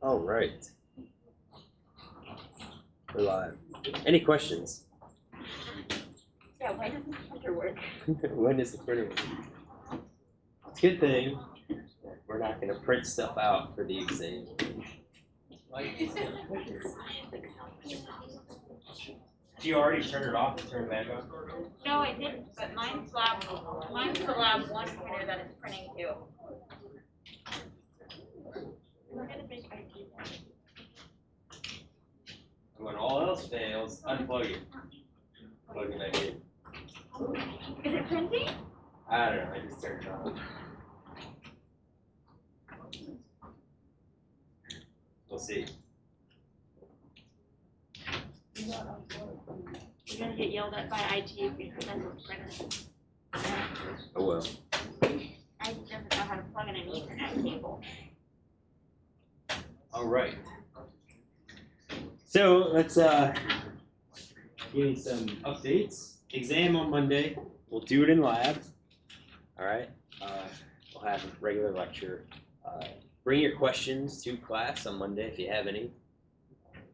All right. We're live. Any questions? Yeah, why doesn't the printer work? When does the printer work? It's a good thing we're not going to print stuff out for the exam. Did you already turn it off and turn it back on? No, I didn't, but mine's the lab one printer that is printing too. We're gonna make IT. And when all else fails, unplug it. Plug it back in. Is it printing? I don't know, I just turned it on. We'll see. We're gonna get yelled at by IT if we present those printers. Oh well. IT doesn't know how to plug in an Ethernet cable. All right. So let's give you some updates. Exam on Monday. We'll do it in lab. All right. We'll have a regular lecture. Bring your questions to class on Monday if you have any.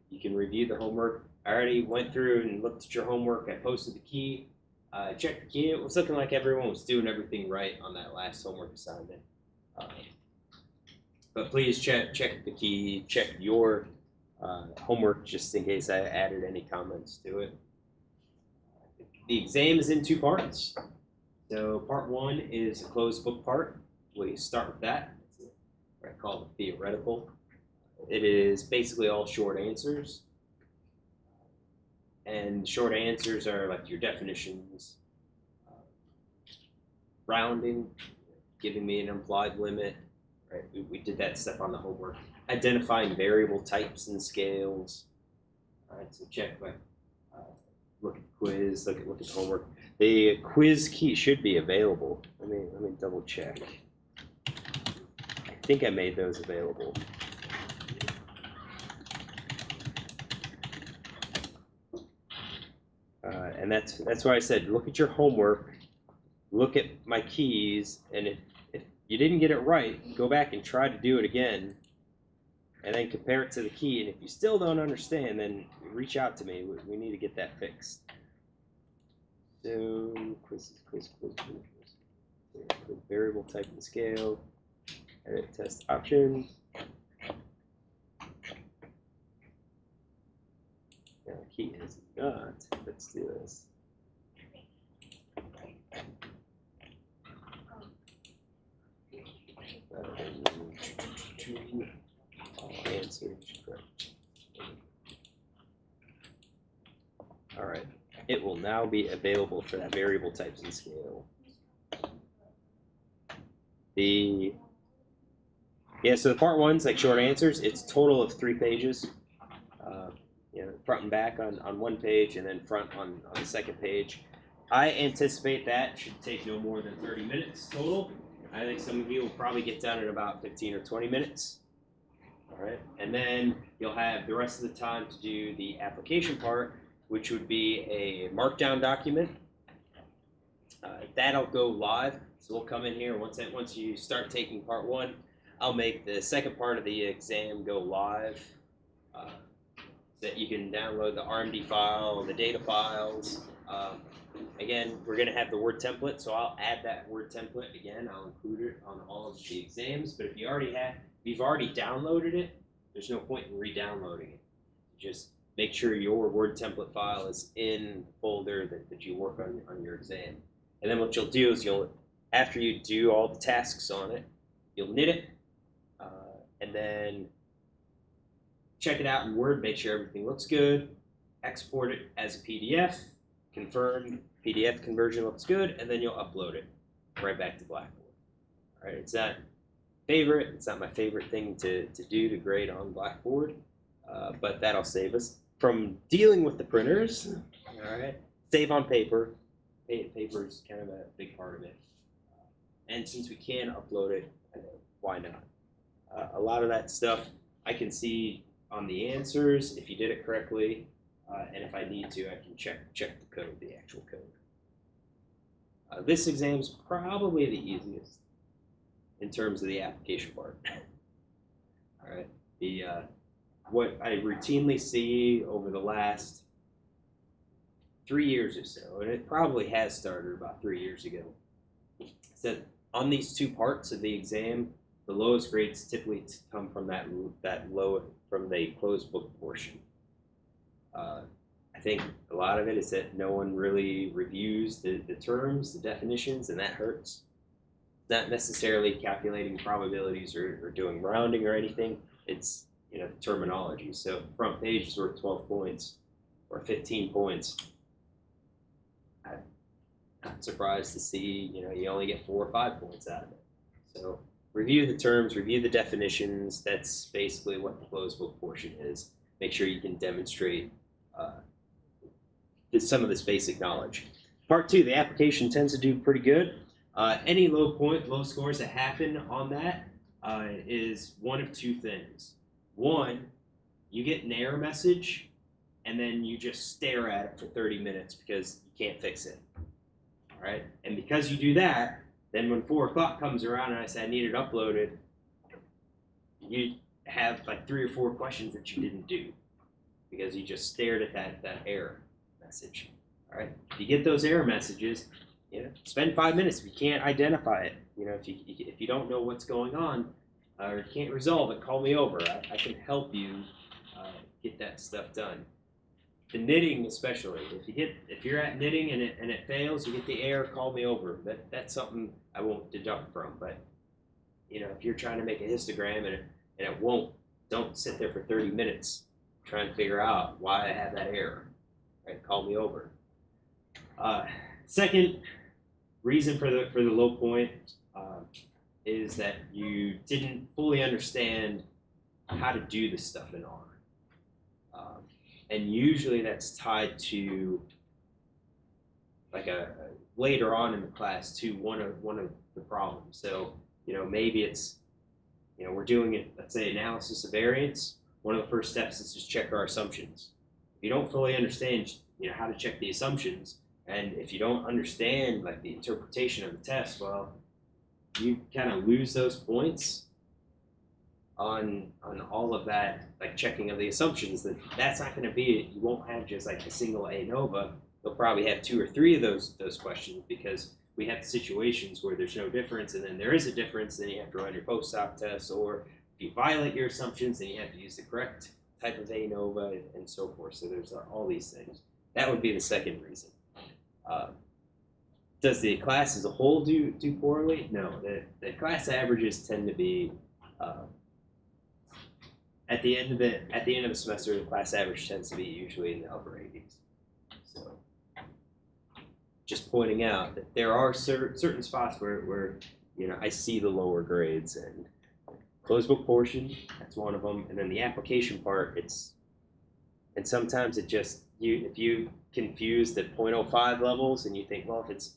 You can review the homework. I already went through and looked at your homework. I posted the key. Checked the key. It was looking like everyone was doing everything right on that last homework assignment. But please check the key. Check your homework just in case I added any comments to it. The exam is in two parts. So part one is a closed book part. We start with that. It's what I call the theoretical. It is basically all short answers. And short answers are like your definitions, rounding, giving me an implied limit. Right, we did that stuff on the homework. Identifying variable types and scales. All right, so check, like, look at the quiz, look at the homework. The quiz key should be available. Let me double check. I think I made those available. And that's why I said look at your homework, look at my keys, and if you didn't get it right, go back and try to do it again, and then compare it to the key. And if you still don't understand, then reach out to me. We need to get that fixed. So quiz. Variable type and scale. Edit test options. Now the key is not. Let's do this. Answers correct. All right. It will now be available for that variable types and scale. So the part one's like short answers. It's a total of 3 pages. Front and back on one page, and then front on the second page. I anticipate that should take no more than 30 minutes total. I think some of you will probably get done in about 15 or 20 minutes. All right, and then you'll have the rest of the time to do the application part, which would be a markdown document. That'll go live. So we'll come in here once you start taking part one. I'll make the second part of the exam go live. That you can download the RMD file, the data files. Again, we're going to have the Word template, so I'll add that Word template again. I'll include it on all of the exams. But if you've already downloaded it, there's no point in re-downloading it. Just make sure your Word template file is in the folder that you work on your exam. And then what you'll do is after you do all the tasks on it, you'll knit it, and then check it out in Word, make sure everything looks good, export it as a PDF, confirm PDF conversion looks good, and then you'll upload it right back to Blackboard. All right, it's not my favorite thing to do to grade on Blackboard, but that'll save us from dealing with the printers. All right, save on paper. Paper is kind of a big part of it. And since we can upload it, why not? A lot of that stuff I can see on the answers if you did it correctly, and if I need to, I can check the code, the actual code. This exam is probably the easiest in terms of the application part. All right, The what I routinely see over the last 3 years or so, and it probably has started about 3 years ago, is that on these two parts of the exam, the lowest grades typically come from that low from the closed book portion. I think a lot of it is that no one really reviews the terms, the definitions, and that hurts. Not necessarily calculating probabilities or doing rounding or anything. It's the terminology. So front page is worth 12 points or 15 points. I'm not surprised to see you only get 4 or 5 points out of it. So review the terms, review the definitions. That's basically what the closed book portion is. Make sure you can demonstrate some of this basic knowledge. Part 2, the application tends to do pretty good. Any low scores that happen on that is one of two things. One, you get an error message, and then you just stare at it for 30 minutes because you can't fix it. All right, and because you do that, then when 4 o'clock comes around and I say I need it uploaded, you have like 3 or 4 questions that you didn't do because you just stared at that error message. All right, if you get those error messages, spend 5 minutes. If you can't identify it, if you don't know what's going on or can't resolve it, call me over. I can help you get that stuff done. The knitting, especially, if you're at knitting and it fails, you get the error, call me over. That's something I won't deduct from. But if you're trying to make a histogram and it won't, don't sit there for 30 minutes trying to figure out why I have that error. Right, call me over. Second reason for the low point is that you didn't fully understand how to do this stuff in R. And usually that's tied to like a later on in the class to one of the problems. So maybe it's we're doing it, let's say analysis of variance. One of the first steps is just check our assumptions. If you don't fully understand how to check the assumptions, and if you don't understand like the interpretation of the test, well, you kind of lose those points on all of that, like checking of the assumptions. That's not going to be it. You won't have just like a single ANOVA. You'll probably have 2 or 3 of those questions because we have situations where there's no difference, and then there is a difference. Then you have to run your post-hoc test, or if you violate your assumptions, then you have to use the correct type of ANOVA and so forth. So there's all these things. That would be the second reason. Does the class as a whole do poorly? No. The class averages tend to be at the end of the semester, the class average tends to be usually in the upper 80s. So just pointing out that there are certain spots where I see the lower grades, and closed book portion, that's one of them, and then the application part, and sometimes it just if you confuse the 0.05 levels and you think, well, if it's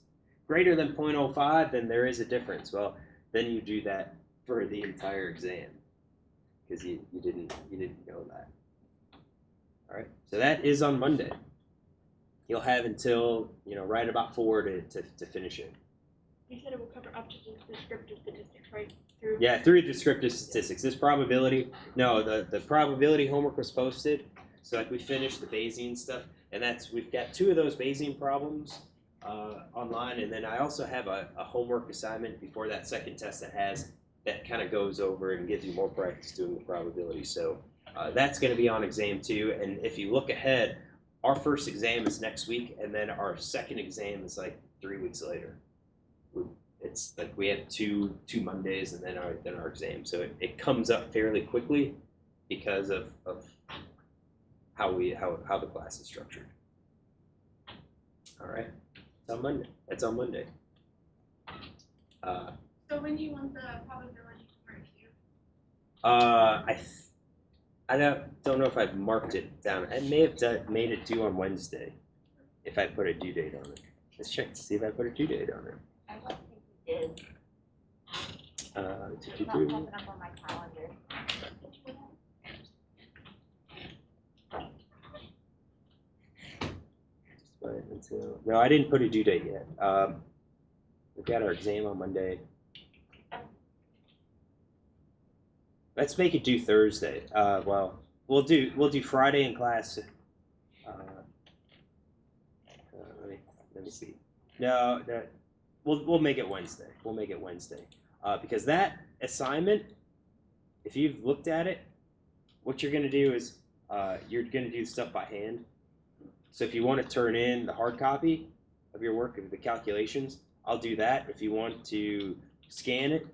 greater than 0.05, then there is a difference. Well, then you do that for the entire exam because you didn't know that. All right, so that is on Monday. You'll have until right about 4 to finish it. You said it will cover up to just descriptive statistics, right? Through descriptive statistics. This probability, no, the probability homework was posted. So like we finished the Bayesian stuff, and we've got 2 of those Bayesian problems online, and then I also have a homework assignment before that second test that kind of goes over and gives you more practice doing the probability. So that's going to be on exam 2, and if you look ahead, our first exam is next week, and then our second exam is like 3 weeks later. It's like we have two Mondays and then our exam, so it comes up fairly quickly because of how the class is structured. All right, it's on Monday. That's on Monday. So when do you want the probability homework due? I don't know if I've marked it down. I may have made it due on Wednesday if I put a due date on it. Let's check to see if I put a due date on it. I don't think you did. It's not popping up on my calendar. No, I didn't put a due date yet. We've got our exam on Monday. Let's make it due Thursday. Well, we'll do Friday in class. Let me see. No, we'll make it Wednesday. We'll make it Wednesday because that assignment, if you've looked at it, what you're going to do is you're going to do stuff by hand. So if you want to turn in the hard copy of your work of the calculations, I'll do that. If you want to scan it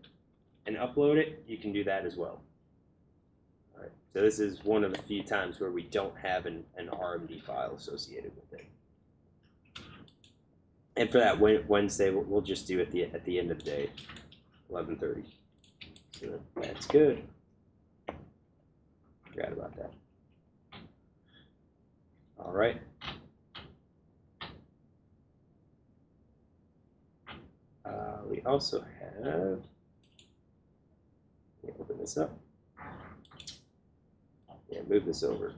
and upload it, you can do that as well. All right. So this is one of the few times where we don't have an RMD file associated with it. And for that Wednesday, we'll just do it at the end of the day, 11:30. So that's good. Forgot about that. All right. We also have, let me open this up. Yeah, move this over.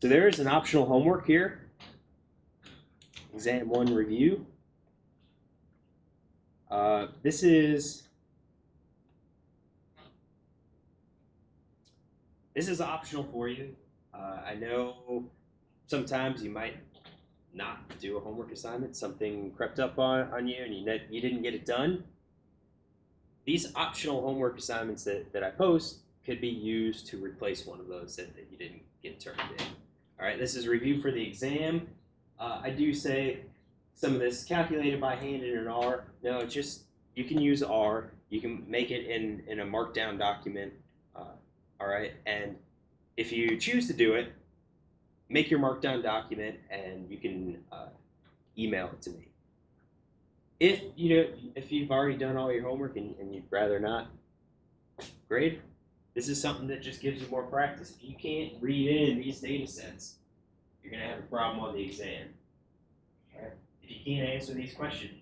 So there is an optional homework here. Exam 1 review. This is optional for you. I know sometimes you might not do a homework assignment. Something crept up on you and you didn't get it done. These optional homework assignments that I post could be used to replace one of those that you didn't get turned in. All right, this is review for the exam. I do say some of this calculated by hand in an R. No, it's just, you can use R. You can make it in a markdown document. All right, and if you choose to do it, make your markdown document and you can email it to me. If you've already done all your homework and you'd rather not, great. This is something that just gives you more practice. If you can't read in these data sets, you're going to have a problem on the exam. Right? If you can't answer these questions,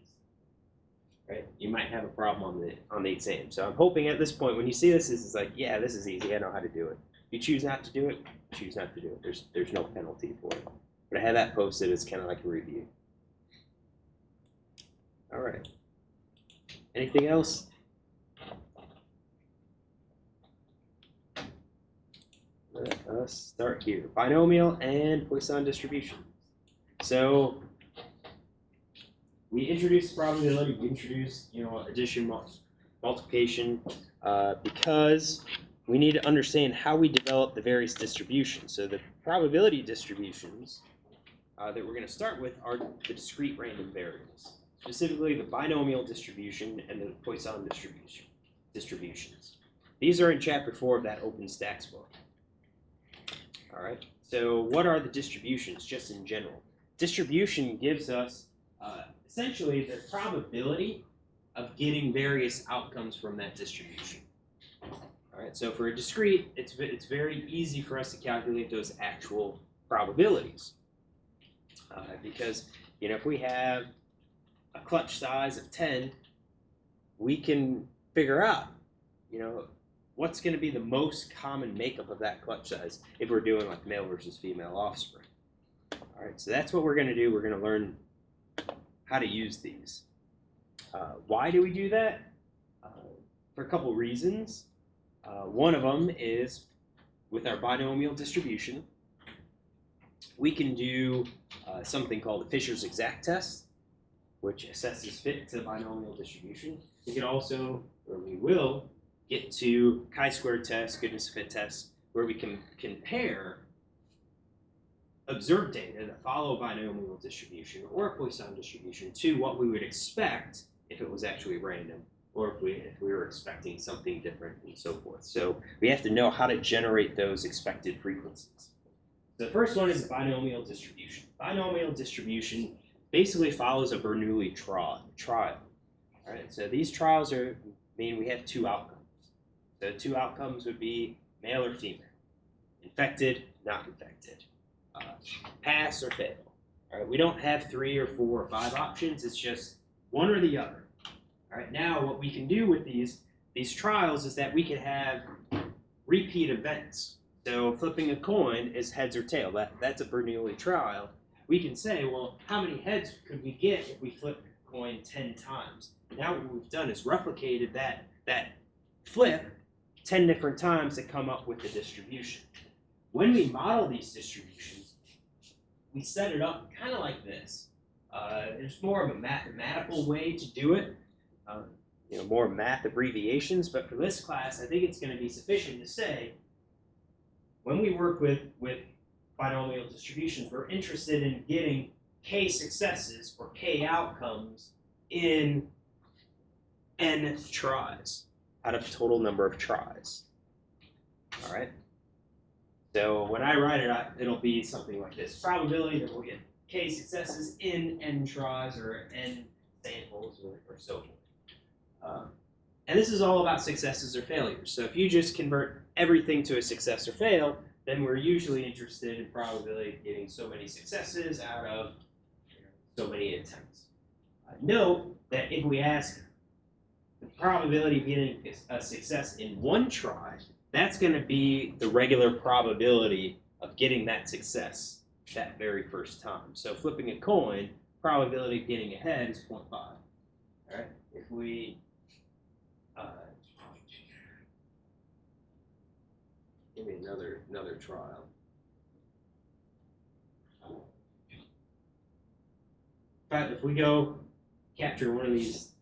right, you might have a problem on the exam. So I'm hoping at this point, when you see this, it's like, yeah, this is easy. I know how to do it. If you choose not to do it, choose not to do it. There's no penalty for it. But I have that posted as kind of like a review. All right. Anything else? Let us start here. Binomial and Poisson distribution. So we introduced probability, we introduced addition, multiplication, because we need to understand how we develop the various distributions. So the probability distributions that we're going to start with are the discrete random variables, specifically the binomial distribution and the Poisson distributions. These are in chapter 4 of that OpenStax book. All right, so what are the distributions just in general? Distribution gives us essentially the probability of getting various outcomes from that distribution. All right, so for a discrete, it's very easy for us to calculate those actual probabilities. Because if we have a clutch size of 10, we can figure out what's going to be the most common makeup of that clutch size if we're doing like male versus female offspring. All right, so that's what we're going to do. We're going to learn how to use these. Why do we do that? For a couple reasons. One of them is with our binomial distribution, we can do something called the Fisher's exact test, which assesses fit to the binomial distribution. We can also, or we will, get to chi-square test, goodness fit test, where we can compare observed data that follow a binomial distribution or a Poisson distribution to what we would expect if it was actually random, or if we were expecting something different and so forth. So we have to know how to generate those expected frequencies. The first one is the binomial distribution. Binomial distribution basically follows a Bernoulli trial. All right, so these trials mean we have two outcomes. The two outcomes would be male or female, infected, not infected, pass or fail. All right, we don't have 3 or 4 or 5 options. It's just one or the other. All right, now what we can do with these trials is that we can have repeat events. So flipping a coin is heads or tail. That's a Bernoulli trial. We can say, well, how many heads could we get if we flip the coin 10 times? Now what we've done is replicated that flip 10 different times to come up with the distribution. When we model these distributions, we set it up kind of like this. There's more of a mathematical way to do it, more math abbreviations, but for this class, I think it's going to be sufficient to say, when we work with binomial distributions, we're interested in getting k successes or k outcomes in n tries out of total number of tries. All right. So when I write it out, it'll be something like this: probability that we'll get k successes in n tries or n samples or so forth. And this is all about successes or failures. So if you just convert everything to a success or fail, then we're usually interested in probability of getting so many successes out of so many attempts. Note that if we ask the probability of getting a success in one try, that's going to be the regular probability of getting that success that very first time. So flipping a coin, probability of getting ahead is 0.5. All right. If we give me another trial. In fact, if we go capture one of these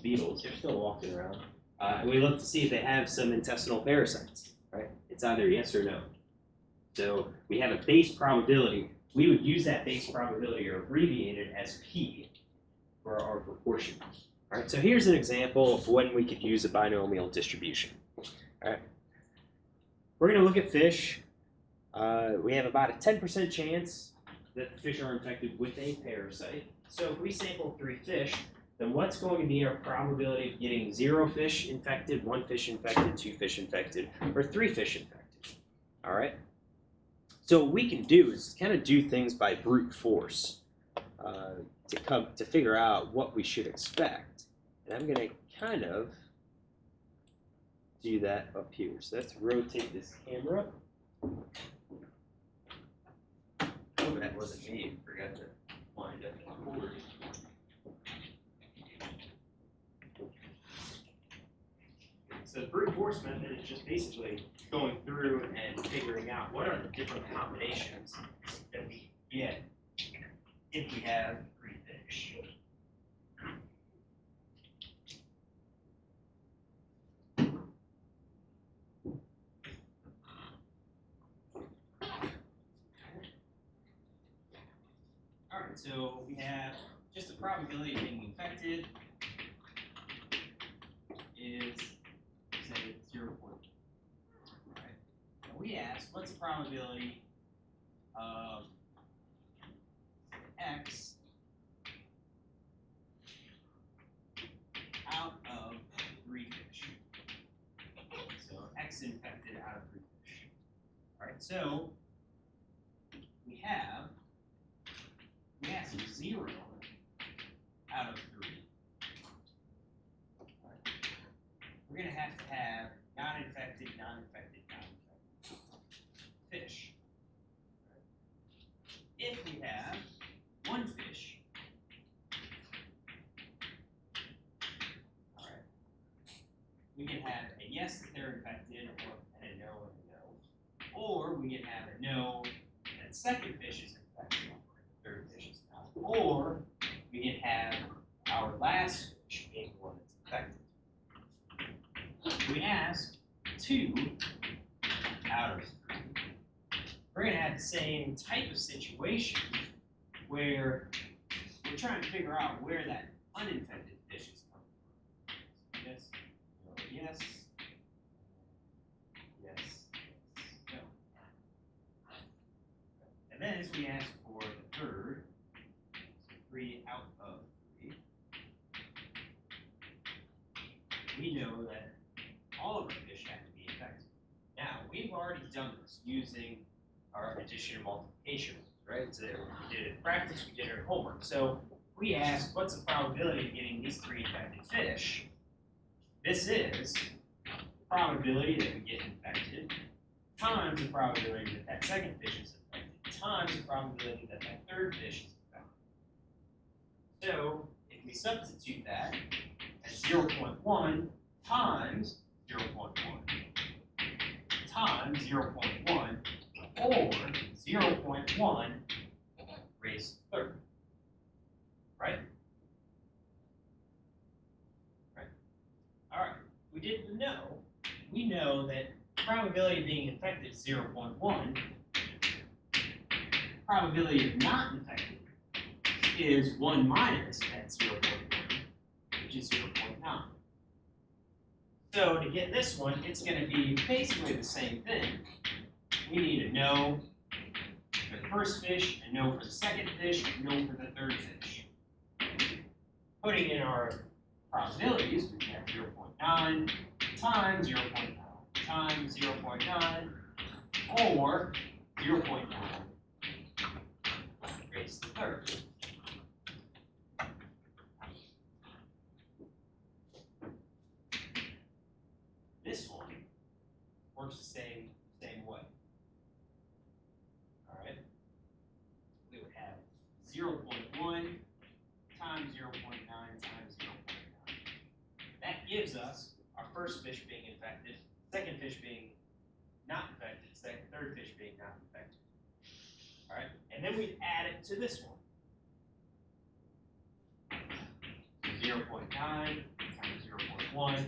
beetles, they're still walking around, and we look to see if they have some intestinal parasites, right? It's either yes or no. So we have a base probability. We would use that base probability or abbreviate it as P for our proportion. All right, so here's an example of when we could use a binomial distribution. All right. We're going to look at fish. We have about a 10% chance that the fish are infected with a parasite. So if we sample 3 fish, then what's going to be our probability of getting 0 fish infected, 1 fish infected, 2 fish infected, or 3 fish infected? All right. So what we can do is kind of do things by brute force to figure out what we should expect. And I'm going to kind of do that up here. So let's rotate this camera. Oh, that wasn't me. Forgot to wind up the cord. So the brute force method is just basically going through and figuring out what are the different combinations that we get if we have 3 fish. All right, so we have just the probability of being infected is, say, 0.1. Right? And we ask, what's the probability of X out of 3 fish? So X infected out of 3 fish. All right, so we ask 0 out of 3. Right. We're going to have non-infected fish. Right. If we have 1 fish, all right, we can have a yes that they're infected, and a no and a no. Or we can have a no and second fish is infected, third fish is not. Or we can have our last fish being the one that's infected. We ask 2 out of 3. We're going to have the same type of situation where we're trying to figure out where that uninfected fish is coming from. Yes, no, yes, yes, no. And then as we ask for the third, so 3 out of 3, we know that all of our fish have to be infected. Now, we've already done this using our addition and multiplication, right? So we did it in practice, we did it at homework. So we asked, what's the probability of getting these 3 infected fish? This is the probability that we get infected times the probability that that second fish is infected times the probability that that third fish is infected. So if we substitute that as 0.1 times 0.1 times 0.1 or 0.1 raised to the third. Right? Right. All right. We didn't know. We know that probability of being infected is 0.1. Probability of not infected is 1 minus that 0.1, which is 0.9. So to get this one, it's going to be basically the same thing. We need to know for the first fish, and know for the second fish, and know for the third fish. Putting in our probabilities, we have 0.9 times 0.9 times 0.9 or 0.9 raised to the third. This one works the same way. All right. We would have 0.1 times 0.9 times 0.9. That gives us our first fish being infected, second fish being not infected, third fish being not infected. All right, and then we'd add it to this one. 0.9 times 0.1 times 0.9.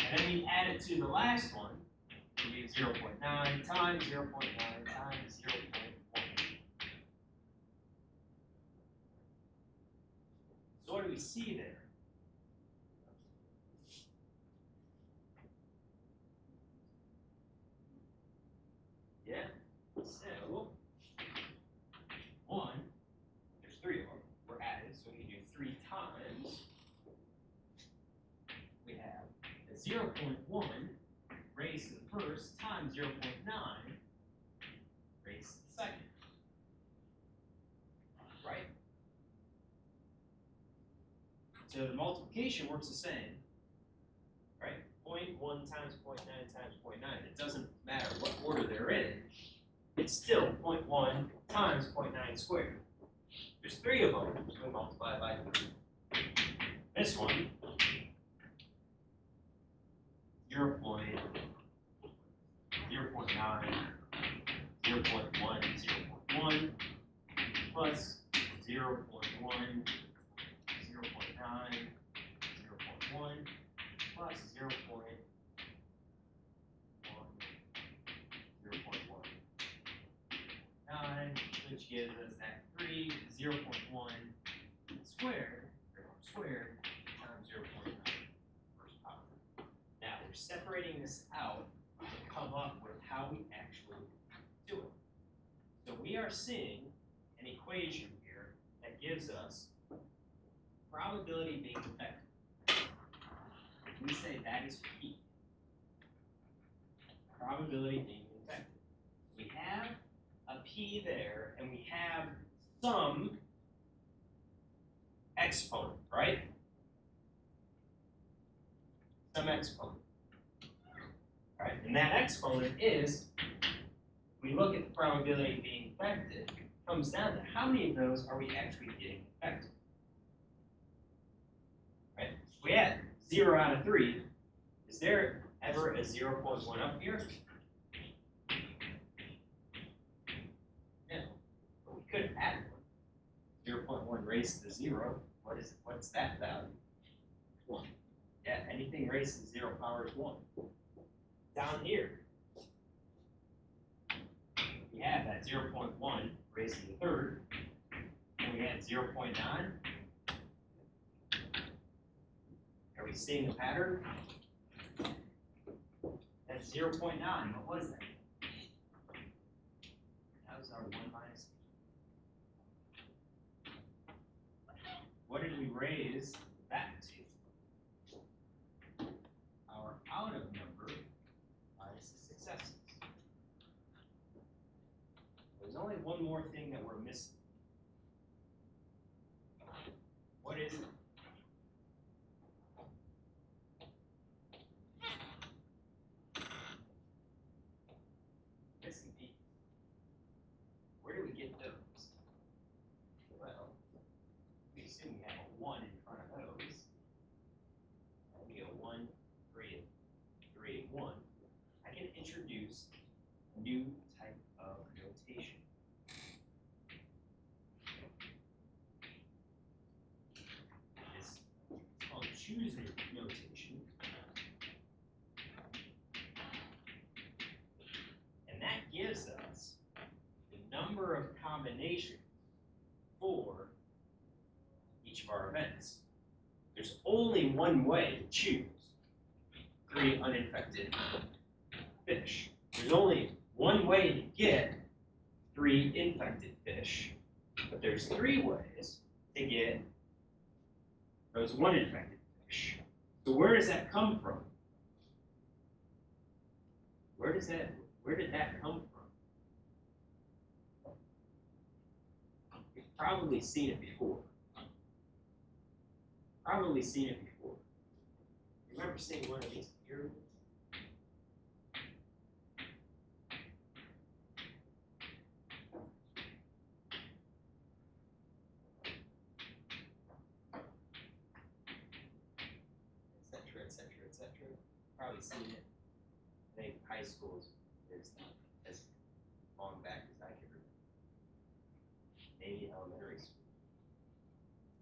And then we add it to the last one, it would be 0.9 times 0.9 times 0.1. So what do we see there? Yeah, so 1, there's 3 of them, were added, so we can do 3 times. We have the 0.1 raised to the first times 0.9 raised to the second. Right? So the multiplication works the same. Right? 0.1 times 0.9 times 0.9. It doesn't matter what order they're in. It's still 0.1 times 0.9 squared. There's 3 of them, so we multiply by 3. This one, 0.9, 0.1 plus 0.1, 0.9, 0.1 plus 0.1, 0.9, which gives us that 3, 0.1 squared times 0.9 first power. Now we're separating this out to come up with how we actually do it. So we are seeing an equation here that gives us probability being infected. We say that is P. Probability being infected. We have a P there, and we have some exponent, right? Some exponent. All right, and that exponent is, we look at the probability of being infected, it comes down to how many of those are we actually getting infected. Right? If we had 0 out of 3, is there ever a 0.1 up here? No, but we could add one. 0.1 raised to 0. What's that value? 1. Yeah, anything raised to 0 power is 1. Down here, we have that 0.1 raised to the third, and we had 0.9. Are we seeing a pattern? That's 0.9. What was that? That was our 1 minus. What did we raise that to? Our out of number minus the successes. There's only one more thing that we're missing. What is it? Missing P. Where do we get those? Well, we assume we have a 1 in front of those. That would be a 1 3 new type of notation. It's called choose notation. And that gives us the number of combinations for each of our events. There's only one way to choose 3 uninfected fish. There's only one way to get 3 infected fish, but there's 3 ways to get those 1 infected fish. So where does that come from? Where did that come from? You've probably seen it before. Remember seeing one of these pyramids? etc. Probably seen it. I think high school is as long back as I can remember. Maybe elementary school.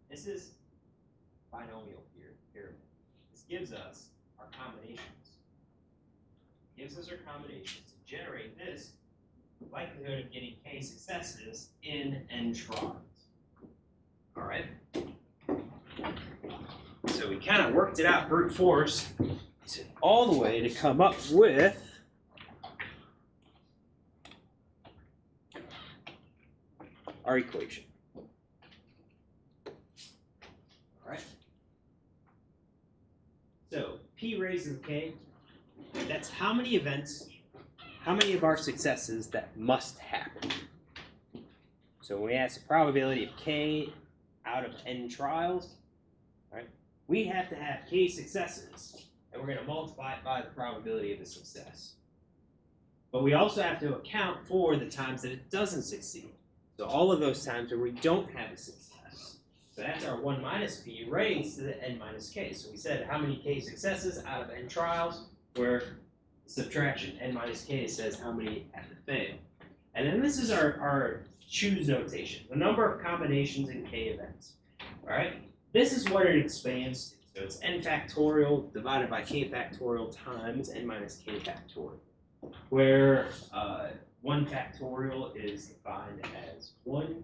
This is binomial pyramid. This gives us our combinations. To generate this likelihood of getting k successes in n tries. All right. So we kind of worked it out brute force all the way to come up with our equation. All right. So p raised to the k, that's how many events, how many of our successes that must happen. So when we ask the probability of k out of n trials, right, we have to have k successes, and we're going to multiply it by the probability of the success. But we also have to account for the times that it doesn't succeed. So all of those times where we don't have a success. So that's our 1 minus p raised to the n minus k. So we said how many k successes out of n trials, where subtraction, n minus k, says how many have to fail. And then this is our choose notation, the number of combinations in k events. All right? This is what it expands to. So it's n factorial divided by k factorial times n minus k factorial, where 1 factorial is defined as 1,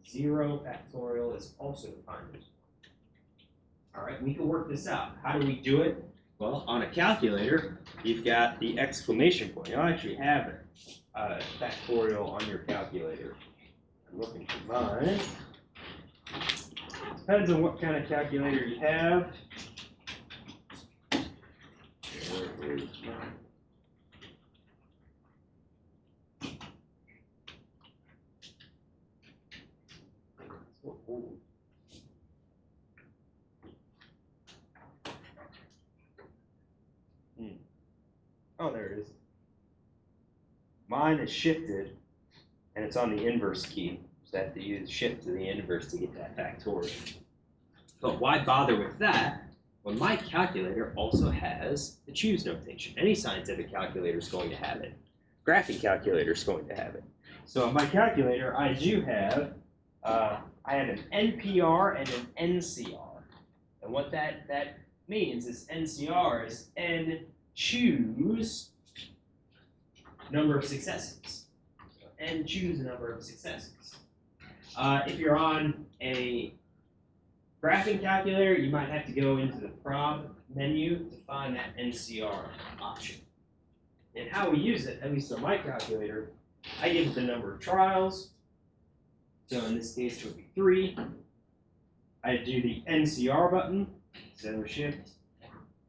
0 factorial is also defined as 1. All right, we can work this out. How do we do it? Well, on a calculator, you've got the exclamation point. You'll actually have a factorial on your calculator. I'm looking for mine. Depends on what kind of calculator you have. Where is mine? Oh, there it is. Mine is shifted, and it's on the inverse key. So I have to use shift to the inverse to get that factorial. But why bother with that when my calculator also has the choose notation? Any scientific calculator is going to have it. Graphing calculator is going to have it. So on my calculator, I do have I have an NPR and an NCR. And what that means is NCR is N choose number of successes. So N choose a number of successes. If you're on a graphing calculator, you might have to go into the prob menu to find that NCR option. And how we use it, at least on my calculator, I give it the number of trials. So in this case, it would be 3. I do the NCR button, so shift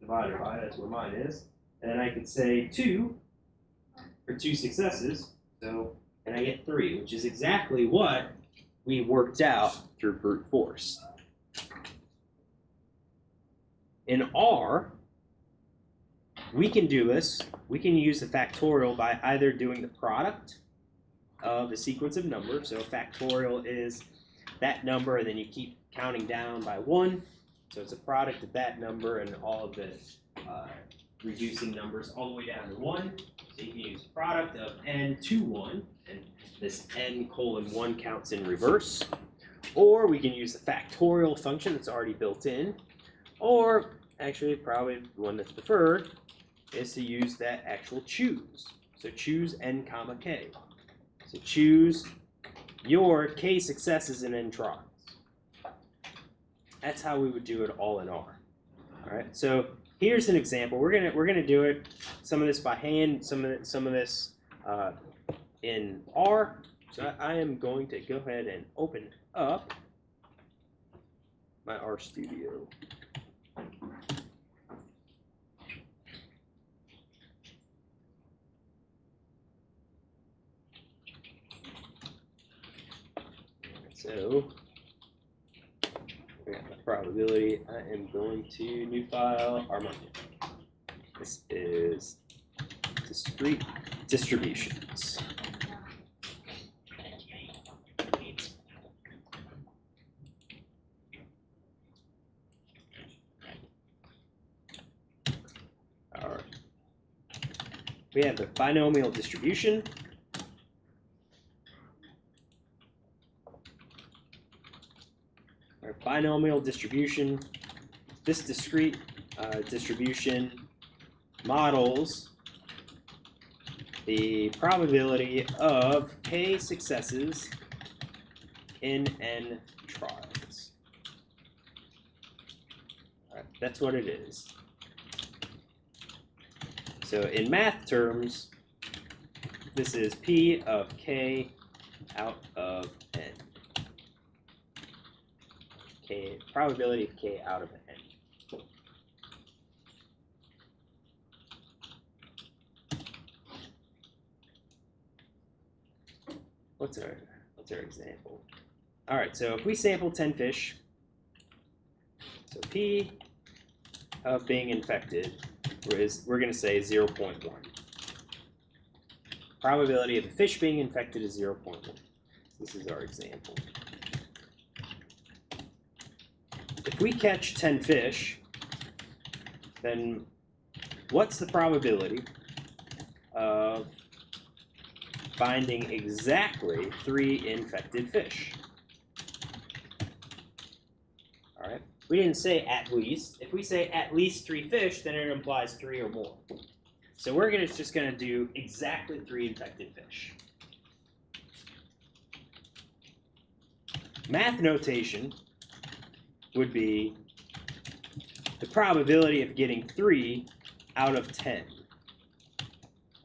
divided by, that's where mine is. And then I could say 2 for 2 successes, so, and I get 3, which is exactly what we worked out through brute force. In R, we can do this. We can use the factorial by either doing the product of a sequence of numbers. So factorial is that number, and then you keep counting down by 1. So it's a product of that number and all of the reducing numbers all the way down to 1. So you can use product of n to 1, and this n colon 1 counts in reverse. Or we can use the factorial function that's already built in. Or, actually, probably the one that's preferred is to use that actual choose. So choose n comma k. So choose your k successes in n tries. That's how we would do it all in R. All right. So here's an example. We're gonna do it. Some of this by hand. Some of this in R. So I am going to go ahead and open up my R Studio. So we got the probability. I am going to new file Armand. This is discrete distributions. All right. We have the binomial distribution. Our binomial distribution, this discrete distribution models the probability of k successes in n tries. All right, that's what it is. So in math terms, this is p of k out of n. K, probability of k out of n. What's our example? All right, so if we sample 10 fish, so p of being infected we're going to say 0.1. Probability of the fish being infected is 0.1. This is our example. If we catch 10 fish, then what's the probability of finding exactly 3 infected fish? All right. We didn't say at least. If we say at least 3 fish, then it implies 3 or more. So we're just going to do exactly 3 infected fish. Math notation would be the probability of getting 3 out of 10.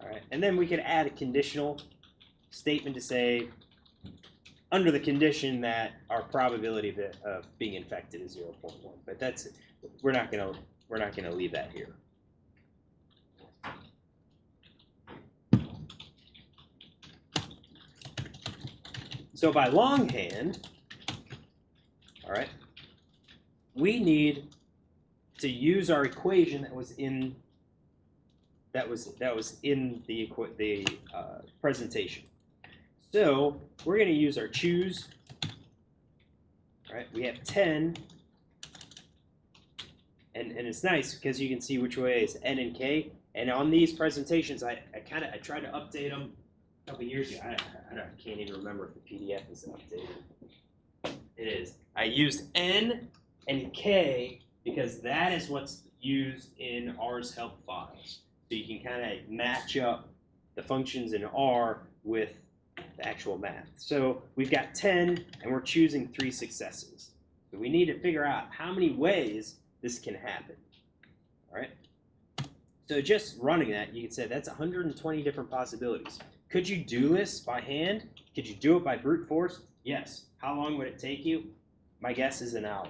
All right, and then we could add a conditional statement to say, under the condition that our probability of being infected is 0.1. But that's we're not gonna leave that here. So by longhand, all right, we need to use our equation that was in the presentation. So we're going to use our choose. All right, we have 10, and it's nice because you can see which way is n and k. And on these presentations, I tried to update them a couple years ago. I can't even remember if the PDF is updated. It is. I used n and k because that is what's used in R's help files. So you can kind of match up the functions in R with the actual math. So we've got 10, and we're choosing 3 successes. So we need to figure out how many ways this can happen. All right. So just running that, you could say that's 120 different possibilities. Could you do this by hand? Could you do it by brute force? Yes. How long would it take you? My guess is an hour.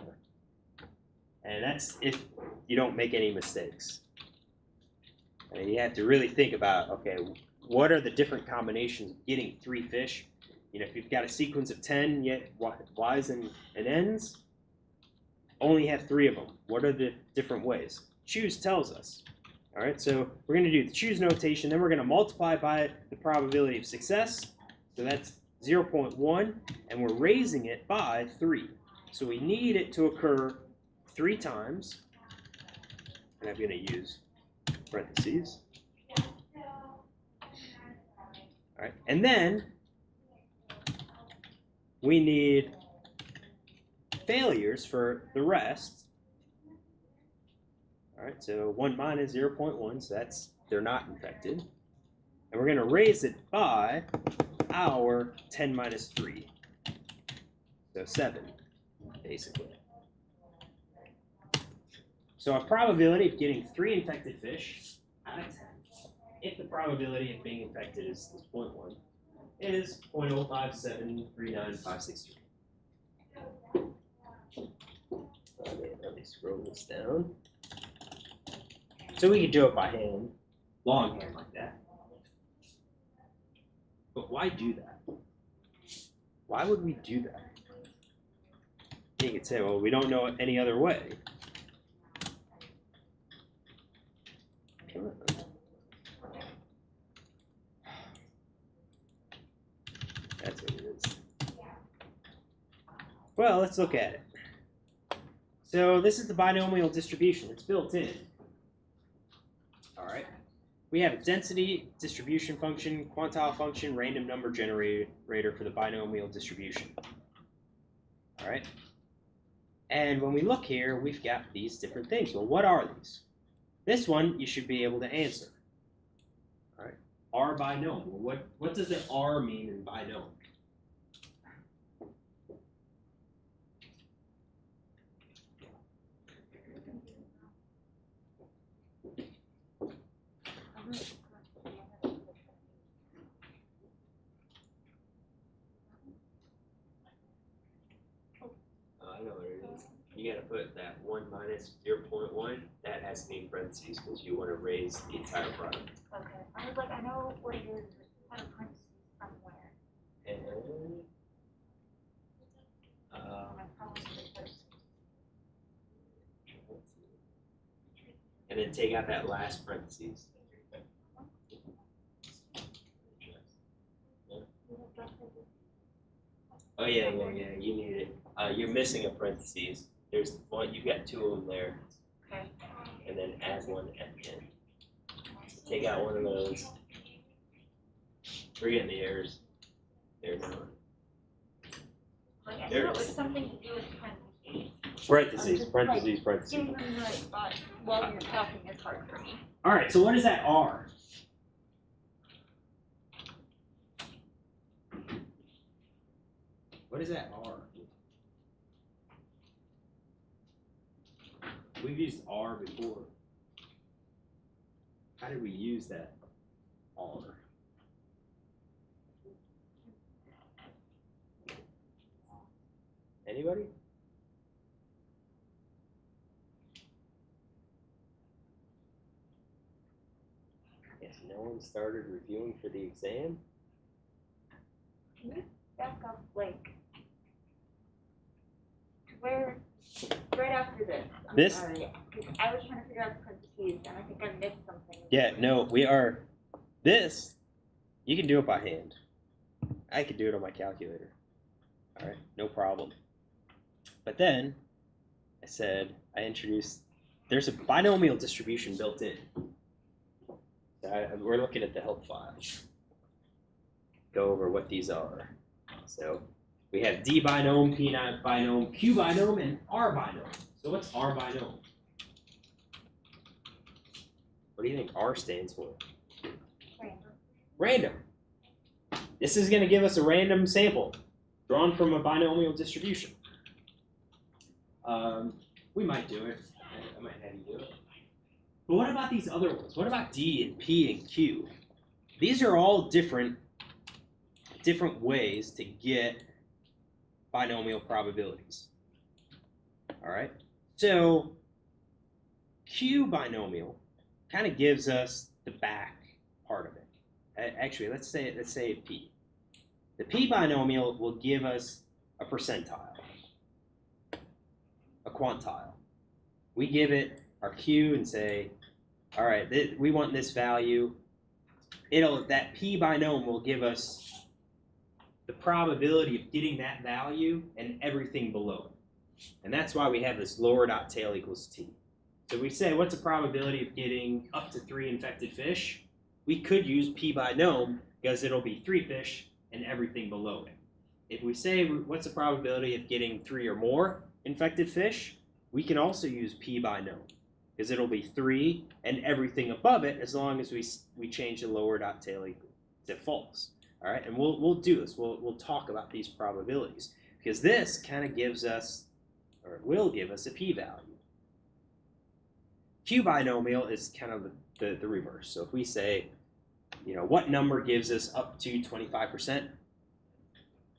And that's if you don't make any mistakes. I mean, you have to really think about, okay, what are the different combinations of getting 3 fish? You know, if you've got a sequence of 10 yet Y's and N's, only have 3 of them. What are the different ways? Choose tells us. All right, so we're going to do the choose notation. Then we're going to multiply by the probability of success. So that's 0.1, and we're raising it by 3. So we need it to occur 3 times. And I'm going to use parentheses. All right, and then we need failures for the rest. All right, so 1 minus 0.1, so they're not infected. And we're going to raise it by our 10 minus 3. So 7, basically. So our probability of getting 3 infected fish out of 10, if the probability of being infected is 0.1, is 0.05739,563. Let me scroll this down. So we could do it by hand, longhand like that. But why do that? Why would we do that? You could say, well, we don't know it any other way. That's what it is. Well, let's look at it. So this is the binomial distribution. It's built in. All right. We have a density distribution function, quantile function, random number generator for the binomial distribution. All right. And when we look here, we've got these different things. Well, what are these? This one you should be able to answer. All right. R binomial. What does the R mean in binomial? I know what it is. You gotta put that 1 minus 0.1. That has to be in parentheses because you want to raise the entire product. Okay. I was like, I know what it is. Out of parentheses somewhere. And I probably should have put and then take out that last parentheses. Oh yeah, you need it. You're missing a parentheses. There's one, you've got 2 of them there. Okay. And then add one at the end. So take out one of those. We're getting the errors. There's one. Like, I There knew it it was is. something to do with parentheses. Parentheses, Just parentheses, Getting parentheses. them in the right spot while you're talking is hard for me. All right, so what is that R? What is that R? We've used R before. How did we use that R? Anybody? Yes, no one started reviewing for the exam? Can you back up, like, to where, right after this? I'm This? sorry, 'cause I was trying to figure out the parentheses, and I think I missed something. Yeah, no, we are. This, you can do it by hand. I could do it on my calculator. All right, no problem. But then I introduced, there's a binomial distribution built in. We're looking at the help file. Go over what these are. So we have D binom, P binom, Q binom, and R binom. So what's R binom? What do you think R stands for? Random. This is going to give us a random sample drawn from a binomial distribution. We might do it. I might have you do it. But what about these other ones? What about D and P and Q? These are all different ways to get binomial probabilities. All right. So Q binomial kind of gives us the back part of it. Actually, let's say P. The P binomial will give us a percentile, a quantile. We give it our Q and say, all right, we want this value. That P binomial will give us the probability of getting that value and everything below it. And that's why we have this lower dot tail equals T. So we say, what's the probability of getting up to 3 infected fish? We could use P binom because it'll be 3 fish and everything below it. If we say, what's the probability of getting 3 or more infected fish? We can also use P binom because it'll be 3 and everything above it as long as we change the lower dot tail to false. All right, and we'll do this. We'll talk about these probabilities because this kind of gives us, or it will give us, a p-value. Q binomial is kind of the reverse. So if we say, what number gives us up to 25%,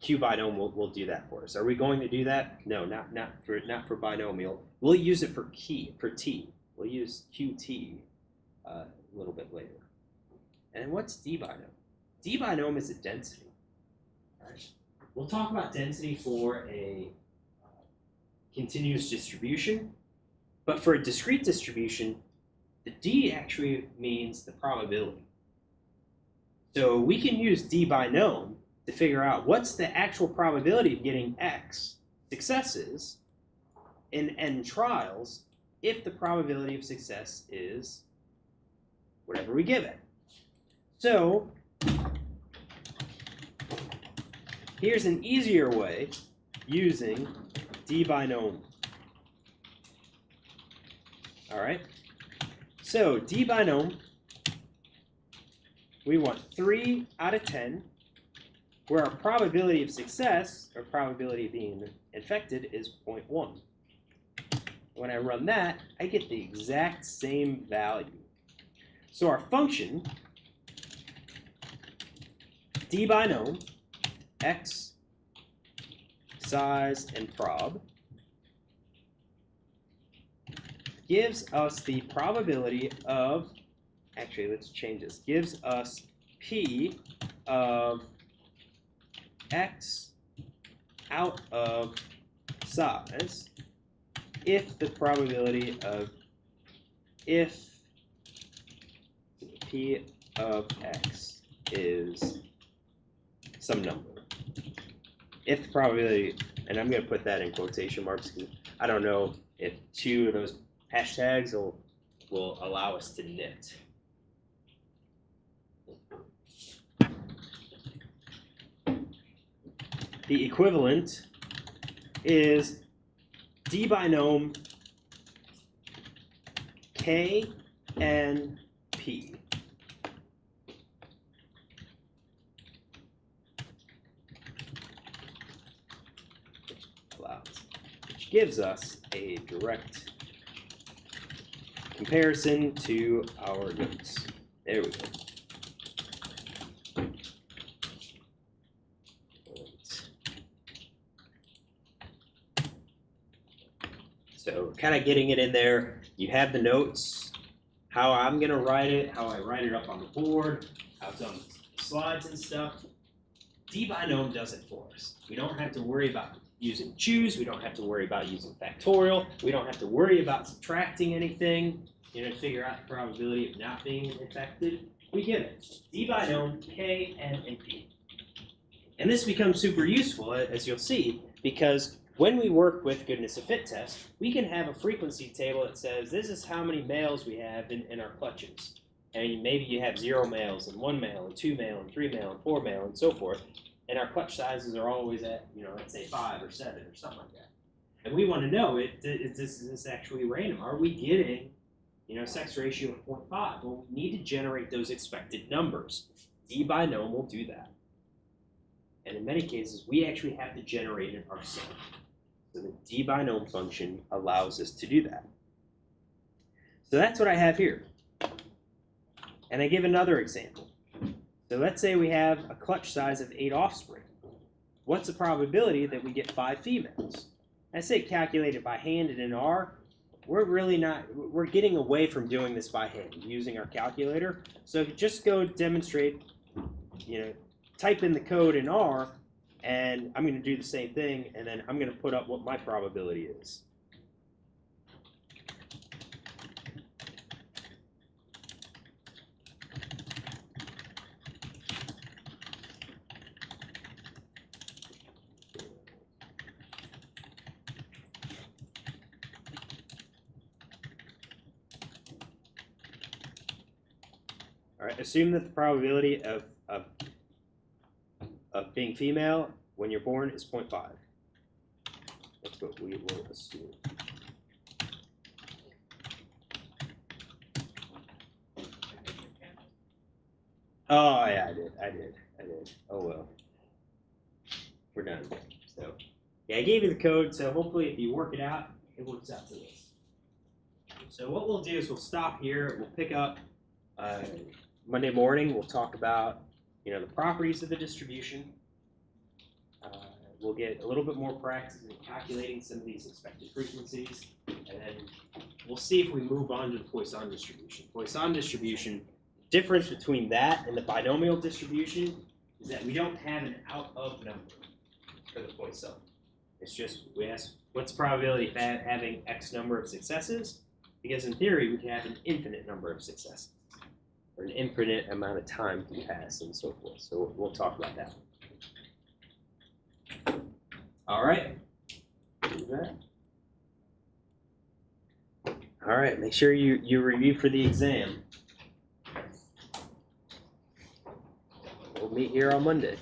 Q binomial will do that for us. Are we going to do that? No, not for binomial. We'll use it for t. We'll use QT a little bit later. And what's D binom? D binom is a density. All right. We'll talk about density for a continuous distribution, but for a discrete distribution, the D actually means the probability. So we can use D binom to figure out what's the actual probability of getting X successes in N trials if the probability of success is whatever we give it. So here's an easier way using D binom. All right. So D binom, we want 3 out of 10, where our probability of success, or probability of being infected, is 0.1. When I run that, I get the exact same value. So our function, D binom, X, size, and prob, gives us the probability of, actually let's change this, gives us P of X out of size if the probability of, if P of X is some number. If the probability, and I'm going to put that in quotation marks because I don't know if 2 of those hashtags will allow us to knit. The equivalent is D binom K and P. Which gives us a direct comparison to our notes. There we go. So kind of getting it in there. You have the notes, how I'm going to write it, how I write it up on the board, how it's on the slides and stuff. D binom does it for us. We don't have to worry about using choose. We don't have to worry about using factorial. We don't have to worry about subtracting anything, to figure out the probability of not being infected. We get it. D binom, K, N, and P. And this becomes super useful, as you'll see, because when we work with goodness of fit test, we can have a frequency table that says this is how many males we have in our clutches. And maybe you have 0 males and 1 male and 2 male and 3 male and 4 male and so forth. And our clutch sizes are always at, let's say 5 or 7 or something like that. And we want to know, is this actually random? Are we getting, sex ratio of 0.5? Well, we need to generate those expected numbers. D binom will do that. And in many cases, we actually have to generate it ourselves. So the D binom function allows us to do that. So that's what I have here. And I give another example. So let's say we have a clutch size of 8 offspring. What's the probability that we get 5 females? I say calculate it by hand and in R. We're getting away from doing this by hand using our calculator. So just go demonstrate, type in the code in R, and I'm going to do the same thing, and then I'm going to put up what my probability is. All right, assume that the probability of being female when you're born is 0.5. That's what we will assume. Oh yeah, I did. Oh well. We're done. So yeah, I gave you the code, so hopefully if you work it out, it works out to this. So what we'll do is we'll stop here, we'll pick up Monday morning, we'll talk about the properties of the distribution. We'll get a little bit more practice in calculating some of these expected frequencies, and then we'll see if we move on to the Poisson distribution. Poisson distribution, difference between that and the binomial distribution is that we don't have an out of number for the Poisson. It's just we ask what's the probability of having X number of successes, because in theory we can have an infinite number of successes, or an infinite amount of time can pass and so forth. So we'll talk about that. All right. All right, make sure you review for the exam. We'll meet here on Monday.